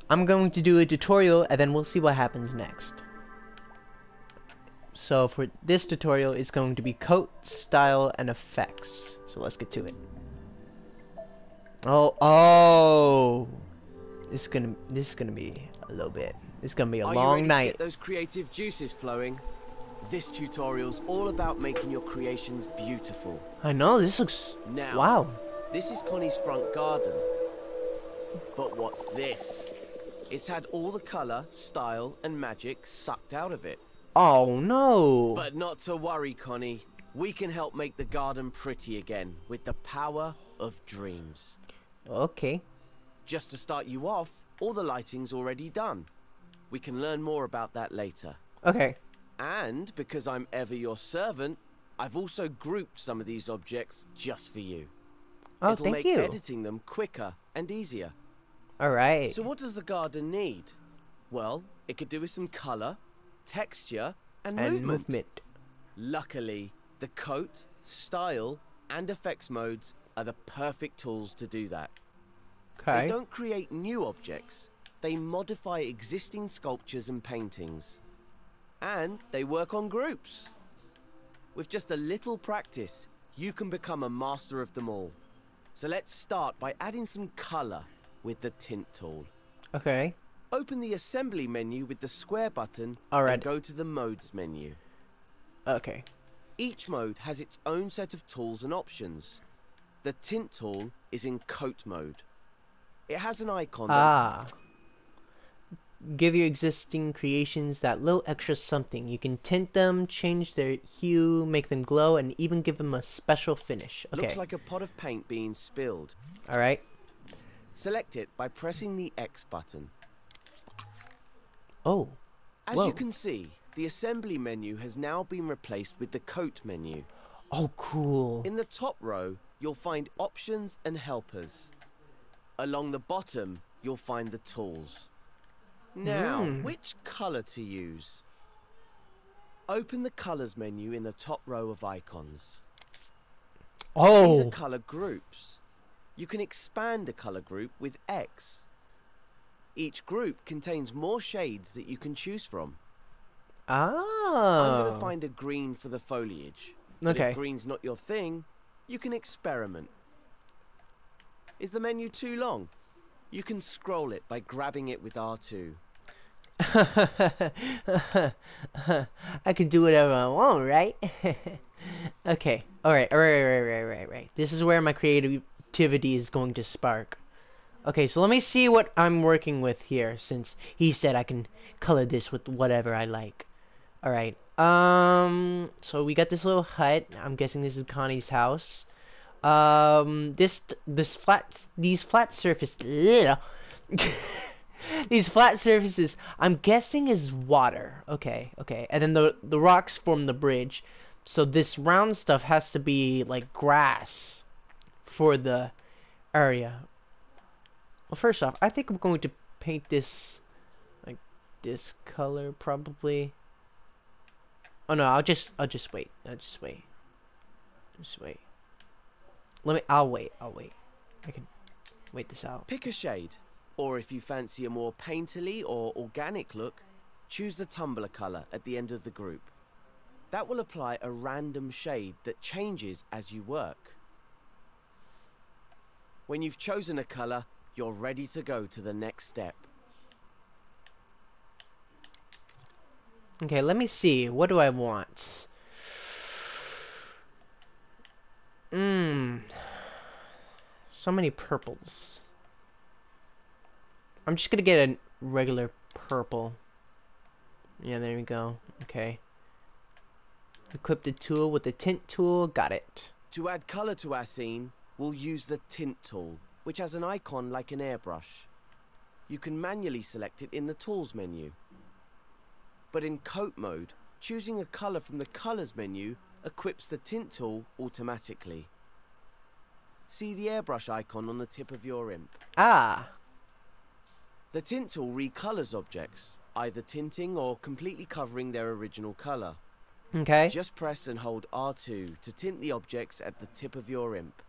I'm going to do a tutorial and then we'll see what happens next. So for this tutorial, it's going to be coat, style, and effects. So let's get to it. Oh, this is gonna be a little bit. This is gonna be a long Are you ready night. to get those creative juices flowing? This tutorial's all about making your creations beautiful. I know, this looks... Now, wow. this is Connie's front garden. But what's this? It's had all the colour, style, and magic sucked out of it. Oh no. But not to worry, Connie. We can help make the garden pretty again with the power of dreams. Okay. Just to start you off, all the lighting's already done. We can learn more about that later. Okay. And because I'm ever your servant, I've also grouped some of these objects just for you. Oh, It'll thank make you. editing them quicker and easier. Alright. So what does the garden need? Well, it could do with some colour, texture, and movement. Luckily, the coat, style, and effects modes are the perfect tools to do that. Okay. They don't create new objects. They modify existing sculptures and paintings. And they work on groups. With just a little practice, you can become a master of them all. So let's start by adding some colour with the tint tool. Okay. Open the assembly menu with the square button Alright. and go to the modes menu. Okay. Each mode has its own set of tools and options. The tint tool is in coat mode. It has an icon that Give your existing creations that little extra something. You can tint them, change their hue, make them glow, and even give them a special finish. Okay. looks like a pot of paint being spilled. Alright. Select it by pressing the X button. Oh. As Whoa. you can see, the assembly menu has now been replaced with the coat menu. Oh, cool. In the top row, you'll find options and helpers. Along the bottom, you'll find the tools. Now, which colour to use? Open the colours menu in the top row of icons. These are Oh. colour groups. You can expand a colour group with X. Each group contains more shades that you can choose from. I'm going to Oh. find a green for the foliage. But Okay. if green's not your thing, you can experiment. Is the menu too long? You can scroll it by grabbing it with R2. I can do whatever I want, right? Okay. Alright. This is where my creativity is going to spark. Okay, so let me see what I'm working with here, since he said I can color this with whatever I like. Alright. So we got this little hut. I'm guessing this is Connie's house. These flat surface these flat surfaces, I'm guessing is water. Okay. And then the rocks form the bridge. So this round stuff has to be like grass for the area. Well, first off, I think I'm going to paint this like this color probably. Oh no, I'll just wait. Just wait. I'll wait. I can wait this out. Pick a shade, or if you fancy a more painterly or organic look, choose the tumbler colour at the end of the group. That will apply a random shade that changes as you work. When you've chosen a colour, you're ready to go to the next step. Okay, let me see. What do I want? So many purples. I'm just gonna get a regular purple. Yeah, there we go. Okay. Equip the tool with the tint tool. Got it. To add colour to our scene, we'll use the tint tool, which has an icon like an airbrush. You can manually select it in the tools menu. But in coat mode, choosing a colour from the colours menu equips the tint tool automatically. See the airbrush icon on the tip of your imp. Ah. The tint tool recolours objects, either tinting or completely covering their original colour. Okay. Just press and hold R2 to tint the objects at the tip of your imp.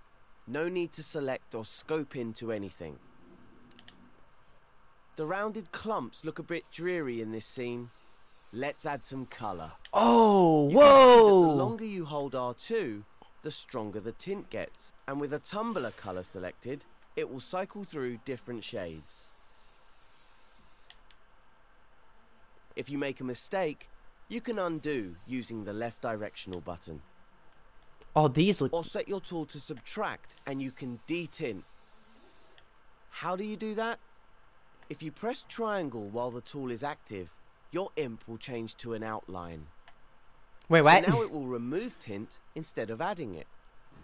No need to select or scope into anything. The rounded clumps look a bit dreary in this scene. Let's add some colour. Oh, You can see that the whoa! longer you hold R2, the stronger the tint gets. And with a tumbler colour selected, it will cycle through different shades. If you make a mistake, you can undo using the left directional button. Oh, these look... Or set your tool to subtract and you can detint. How do you do that? If you press triangle while the tool is active, your imp will change to an outline. Wait, what? So now it will remove tint instead of adding it.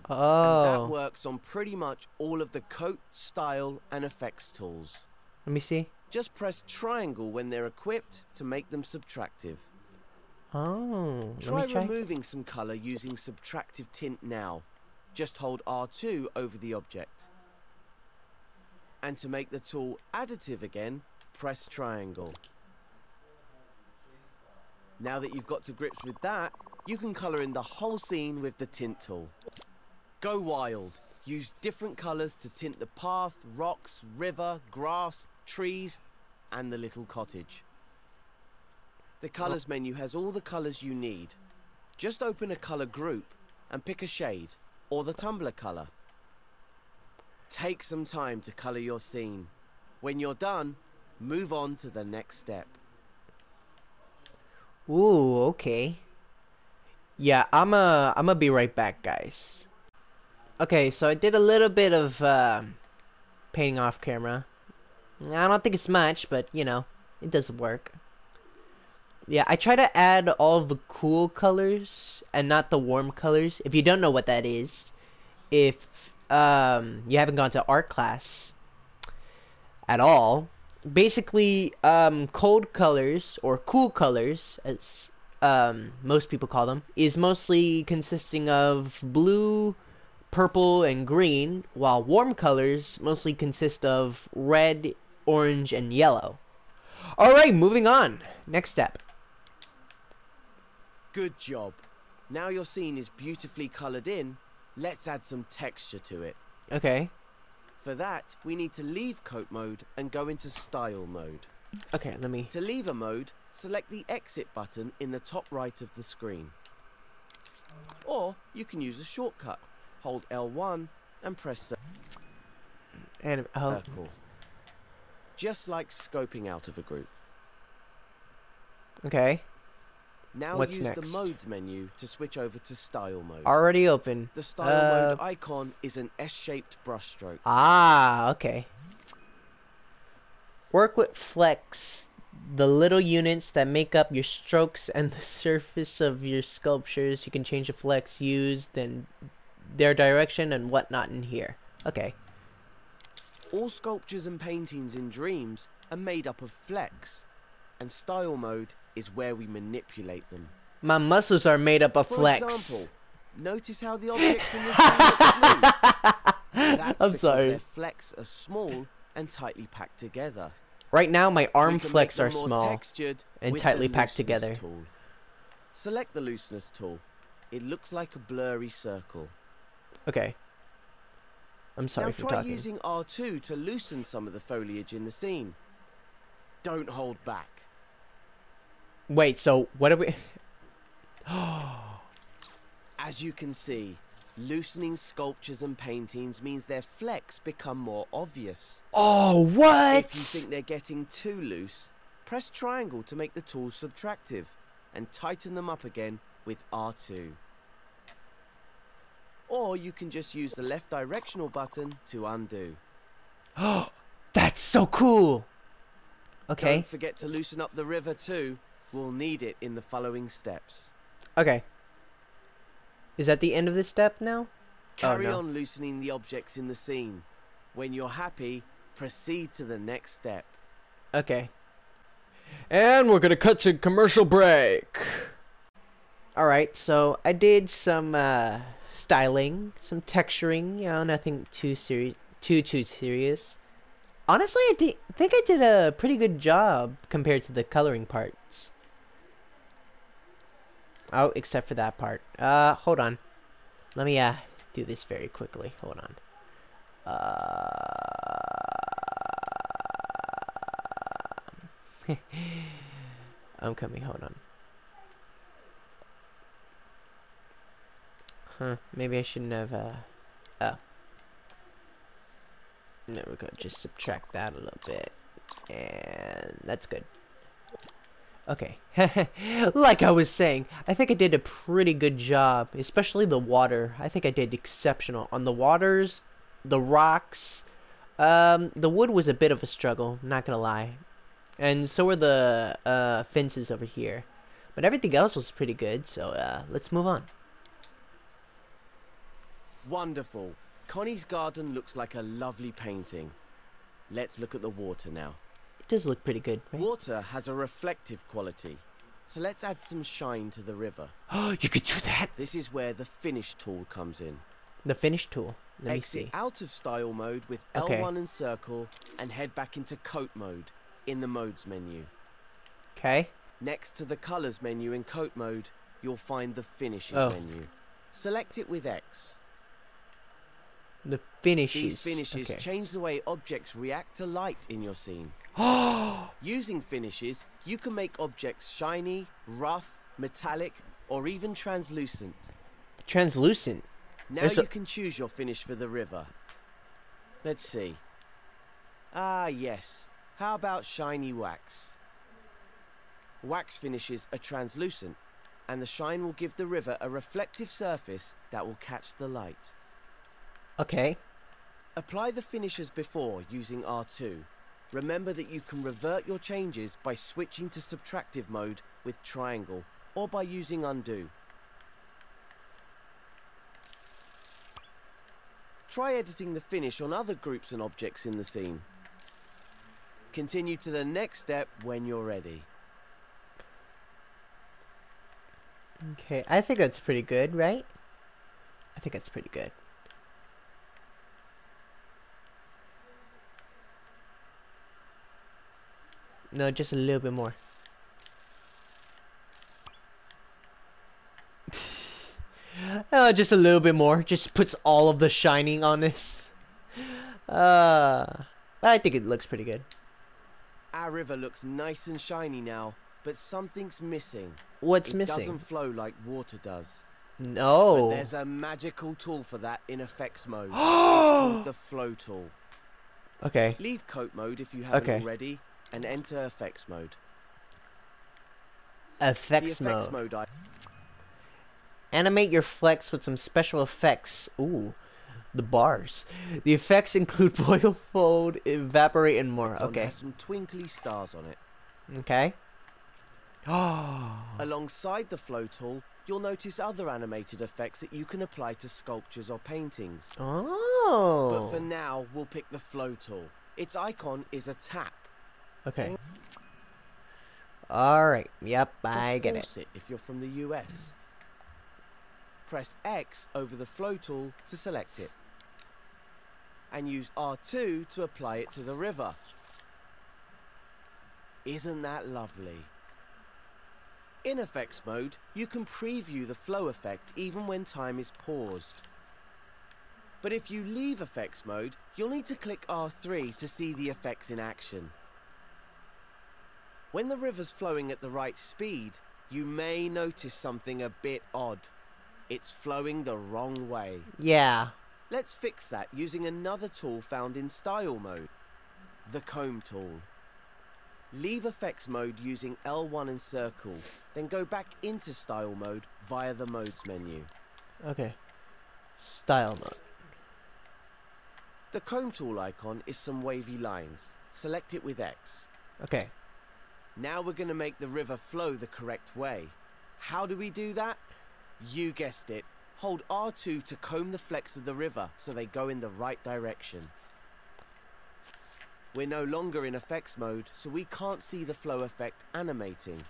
Oh. And that works on pretty much all of the coat, style, and effects tools. Let me see. Just press triangle when they're equipped to make them subtractive. Oh, Try let me try. removing some colour using subtractive tint now. Just hold R2 over the object. And to make the tool additive again, press triangle. Now that you've got to grips with that, you can colour in the whole scene with the tint tool. Go wild. Use different colours to tint the path, rocks, river, grass, trees, and the little cottage. The colours menu has all the colours you need. Just open a colour group and pick a shade, or the tumbler colour. Take some time to colour your scene. When you're done, move on to the next step. Ooh, okay. Yeah, I'ma be right back, guys. Okay, so I did a little bit of painting off camera. I don't think it's much, but you know, it does work. Yeah, I try to add all of the cool colors and not the warm colors. If you don't know what that is, if you haven't gone to art class at all, basically cold colors or cool colors, as most people call them, is mostly consisting of blue, purple, and green, while warm colors mostly consist of red, orange, and yellow. Alright, moving on. Next step. Good job. Now your scene is beautifully coloured in, let's add some texture to it. Okay. For that, we need to leave coat mode and go into style mode. Okay, let me... To leave a mode, select the exit button in the top right of the screen. Or you can use a shortcut. Hold L1 and press And, oh. circle. Just like scoping out of a group. Okay. Now What's use next? the modes menu to switch over to style mode. Already open. The style mode icon is an S-shaped brushstroke. Ah, okay. Work with flex, the little units that make up your strokes and the surface of your sculptures. You can change the flex used and their direction and whatnot in here. Okay. All sculptures and paintings in Dreams are made up of flex, and style mode is where we manipulate them. My muscles are made up of flex. For example, notice how the objects in this scene look smooth. That's I'm because sorry. their flex are small and tightly packed together. Right now, my arm We can flex make are them more small textured and with tightly the packed looseness together. tool. Select the looseness tool. It looks like a blurry circle. Okay. I'm sorry Now for try talking. using R2 to loosen some of the foliage in the scene. Don't hold back. Wait, so what are we... As you can see, loosening sculptures and paintings means their flex become more obvious. Oh, what? If you think they're getting too loose, press triangle to make the tools subtractive and tighten them up again with R2. Or you can just use the left directional button to undo. Oh, that's so cool. Okay. Don't forget to loosen up the river too. We'll need it in the following steps. Okay. Is that the end of this step now? Carry no. on loosening the objects in the scene. When you're happy, proceed to the next step. Okay. And we're gonna cut to commercial break. Alright, so I did some styling, some texturing, you know, nothing too serious. Too serious. Honestly, I think I did a pretty good job compared to the coloring parts. Oh, except for that part. Hold on. Let me do this very quickly. Hold on. I'm coming, hold on. Huh, maybe I shouldn't have, oh. There we go, just subtract that a little bit. And that's good. Okay. Like I was saying, I think I did a pretty good job, especially the water. I think I did exceptional. On the waters, the rocks, the wood was a bit of a struggle, not gonna lie. And so were the, fences over here. But everything else was pretty good, so, let's move on. Wonderful. Connie's garden looks like a lovely painting. Let's look at the water now. It does look pretty good, right? Water has a reflective quality, so let's add some shine to the river. Oh, you could do that? This is where the finish tool comes in. The finish tool. Let me Exit see. out of style mode with Okay. L1 and circle and head back into coat mode in the modes menu. Okay. Next to the colors menu in coat mode, you'll find the finishes Oh. menu. Select it with X. The finishes. These finishes Okay. change the way objects react to light in your scene. Using finishes, you can make objects shiny, rough, metallic, or even translucent. Translucent. Now you can choose your finish for the river. Let's see. Ah, yes. How about shiny wax? Wax finishes are translucent, and the shine will give the river a reflective surface that will catch the light. Okay. Apply the finishes before using R2. Remember that you can revert your changes by switching to subtractive mode with triangle, or by using undo. Try editing the finish on other groups and objects in the scene. Continue to the next step when you're ready. Okay, I think that's pretty good, right? I think that's pretty good. No, just a little bit more. Just a little bit more. Just puts all of the shining on this. I think it looks pretty good. Our river looks nice and shiny now, but something's missing. What's It missing? doesn't flow like water does. No. But there's a magical tool for that in effects mode. It's called the flow tool. Okay. Leave coat mode if you haven't Okay. already, and enter effects mode. Effects The effects mode. mode Animate your flex with some special effects. Ooh, the bars. The effects include boil, fold, evaporate, and more. icon Okay. has some twinkly stars on it. Okay. Oh. Alongside the flow tool, you'll notice other animated effects that you can apply to sculptures or paintings. Oh. But for now, we'll pick the flow tool. Its icon is a tap. Okay. All right. Yep, I get it. Faucet if you're from the US. Press X over the flow tool to select it. And use R2 to apply it to the river. Isn't that lovely? In effects mode, you can preview the flow effect even when time is paused. But if you leave effects mode, you'll need to click R3 to see the effects in action. When the river's flowing at the right speed, you may notice something a bit odd. It's flowing the wrong way. Yeah. Let's fix that using another tool found in style mode, the comb tool. Leave effects mode using L1 and circle, then go back into style mode via the modes menu. Okay. Style mode. The comb tool icon is some wavy lines. Select it with X. Okay. Now we're going to make the river flow the correct way. How do we do that? You guessed it. Hold R2 to comb the flecks of the river so they go in the right direction. We're no longer in effects mode, so we can't see the flow effect animating.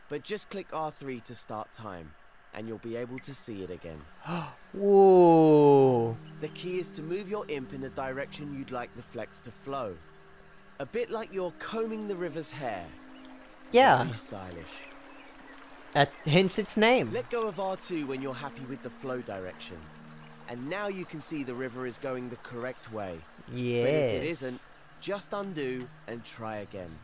But just click R3 to start time, and you'll be able to see it again. Whoa. The key is to move your imp in the direction you'd like the flecks to flow. A bit like you're combing the river's hair. Yeah. Very stylish. Hence its name. Let go of R2 when you're happy with the flow direction. And now you can see the river is going the correct way. Yes. But if it isn't, just undo and try again.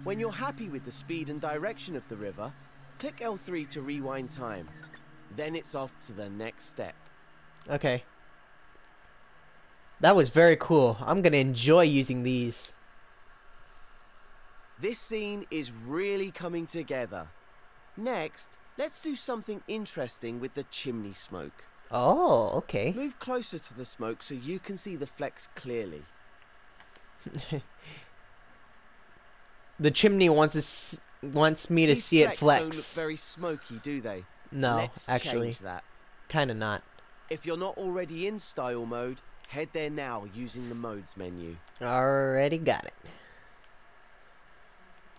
When you're happy with the speed and direction of the river, click L3 to rewind time. Then it's off to the next step. Okay. That was very cool. I'm gonna enjoy using these. This scene is really coming together. Next, let's do something interesting with the chimney smoke. Oh, okay. Move closer to the smoke so you can see the flecks clearly. The chimney wants me to These see it flecks flex. don't look very smoky, do they? No, Let's actually, change that. kind of not. If you're not already in style mode, head there now using the modes menu. Already got it.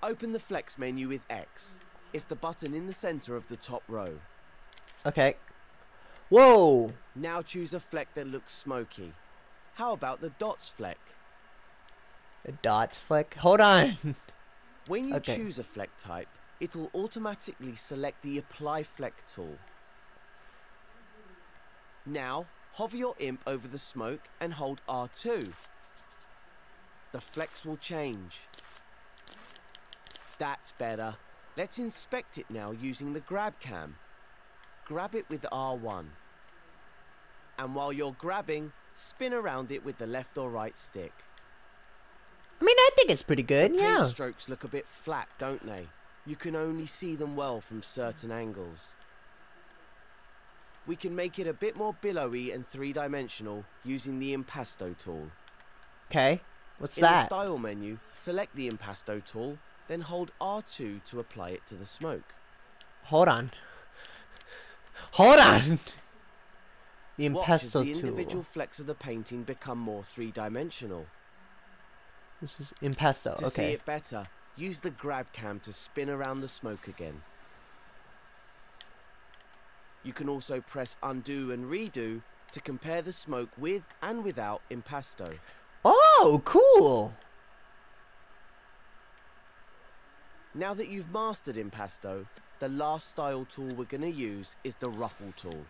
Open the flex menu with X. It's the button in the center of the top row. Okay. Whoa! Now choose a fleck that looks smoky. How about the dots fleck? A dots fleck. Hold on. When you Okay. choose a fleck type, it'll automatically select the Apply Fleck tool. Now, hover your imp over the smoke and hold R2. The flecks will change. That's better. Let's inspect it now using the grab cam. Grab it with R1. And while you're grabbing, spin around it with the left or right stick. I mean, I think it's pretty good. The paint Yeah. strokes look a bit flat, don't they? You can only see them well from certain angles. We can make it a bit more billowy and three-dimensional using the Impasto tool. Okay. What's In the that? Style menu, select the Impasto tool, then hold R2 to apply it to the smoke. Hold on. Hold on. The Watch as impasto the individual tool. flecks of the painting become more three-dimensional. This is impasto. To see Okay. it better, use the grab cam to spin around the smoke again. You can also press undo and redo to compare the smoke with and without impasto. Oh, cool. Now that you've mastered impasto, the last style tool we're going to use is the ruffle tool.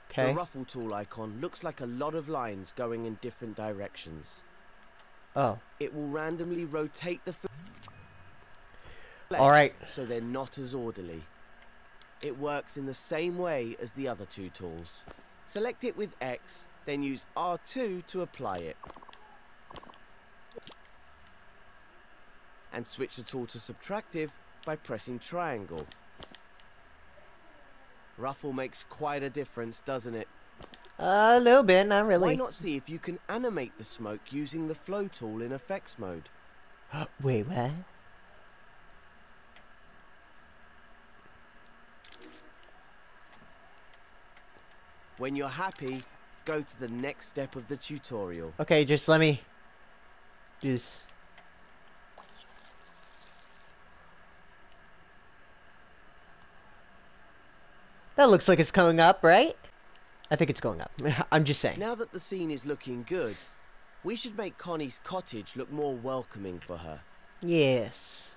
Okay. The ruffle tool icon looks like a lot of lines going in different directions. Oh. It will randomly rotate the flecks Alright. so they're not as orderly. It works in the same way as the other two tools. Select it with X, then use R2 to apply it. And switch the tool to subtractive by pressing triangle. Ruffle makes quite a difference, doesn't it? A little bit, not really. Why not see if you can animate the smoke using the flow tool in effects mode? Wait, what? When you're happy, go to the next step of the tutorial. Okay, just let me do this. That looks like it's coming up, right? I think it's going up. I'm just saying. Now that the scene is looking good, we should make Connie's cottage look more welcoming for her. Yes.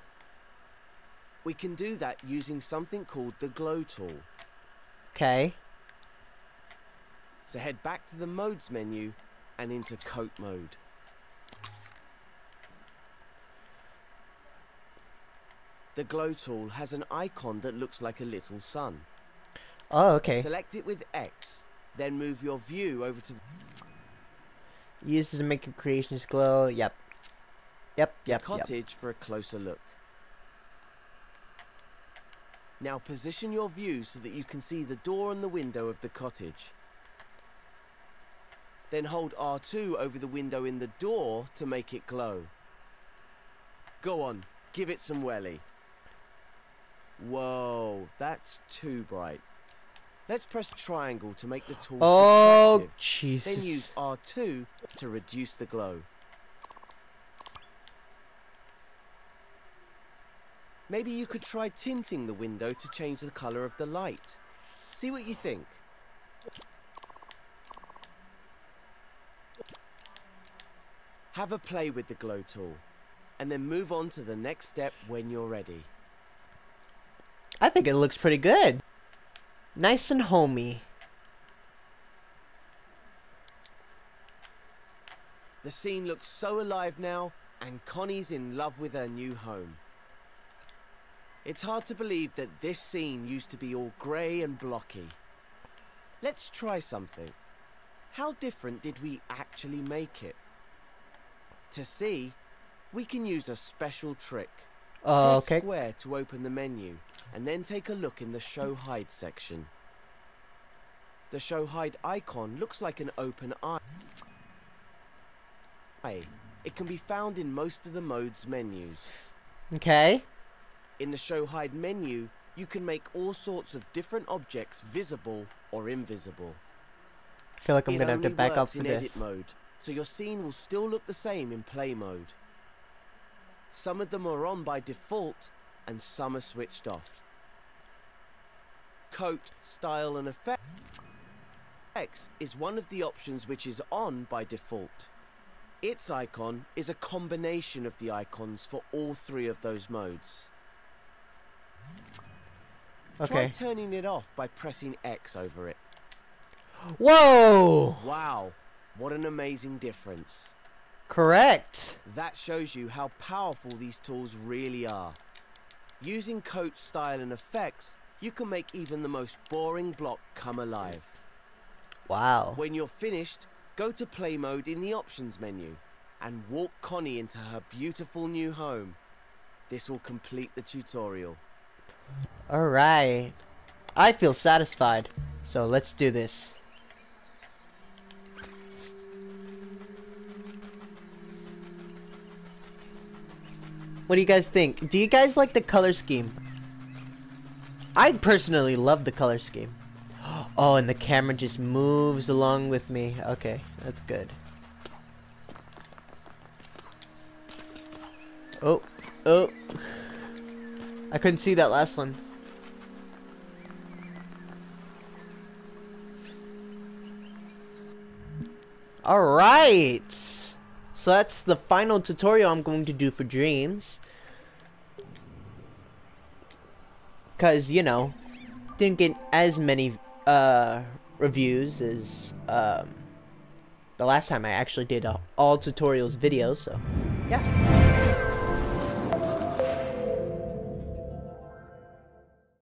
We can do that using something called the glow tool. Okay. So head back to the modes menu and into coat mode. The glow tool has an icon that looks like a little sun. Oh, okay. Select it with X, then move your view over to the Uses to make your creations glow. Yep. Yep. cottage for a closer look. Now position your view so that you can see the door and the window of the cottage. Then hold R2 over the window in the door to make it glow. Go on, give it some welly. Whoa, that's too bright. Let's press triangle to make the tool Oh, subtractive. Jesus. Then use R2 to reduce the glow. Maybe you could try tinting the window to change the colour of the light. See what you think. Have a play with the glow tool, and then move on to the next step when you're ready. I think it looks pretty good. Nice and homey. The scene looks so alive now, And Connie's in love with her new home. It's hard to believe that this scene used to be all grey and blocky. Let's try something. How different did we actually make it? To see, we can use a special trick. Press Okay. square to open the menu, and then take a look in the Show Hide section. The Show Hide icon looks like an open eye. It can be found in most of the mode's menus. Okay. In the Show Hide menu, you can make all sorts of different objects visible or invisible. I feel like I'm gonna have to It only back up works for in this. edit mode, so your scene will still look the same in play mode. Some of them are on by default, and some are switched off. Coat, style, and effects is one of the options which is on by default. Its icon is a combination of the icons for all three of those modes. Try Okay. turning it off by pressing X over it. Whoa! Wow, what an amazing difference. Correct. That shows you how powerful these tools really are. Using coat, style, and effects, you can make even the most boring block come alive. Wow. When you're finished, go to play mode in the options menu and walk Connie into her beautiful new home. This will complete the tutorial. Alright. I feel satisfied. So let's do this. What do you guys think? Do you guys like the color scheme? I personally love the color scheme. Oh, and the camera just moves along with me. Okay, that's good. Oh, oh. I couldn't see that last one. Alright! So that's the final tutorial I'm going to do for Dreams. Because, you know, didn't get as many reviews as the last time I actually did a all tutorials video, so yeah.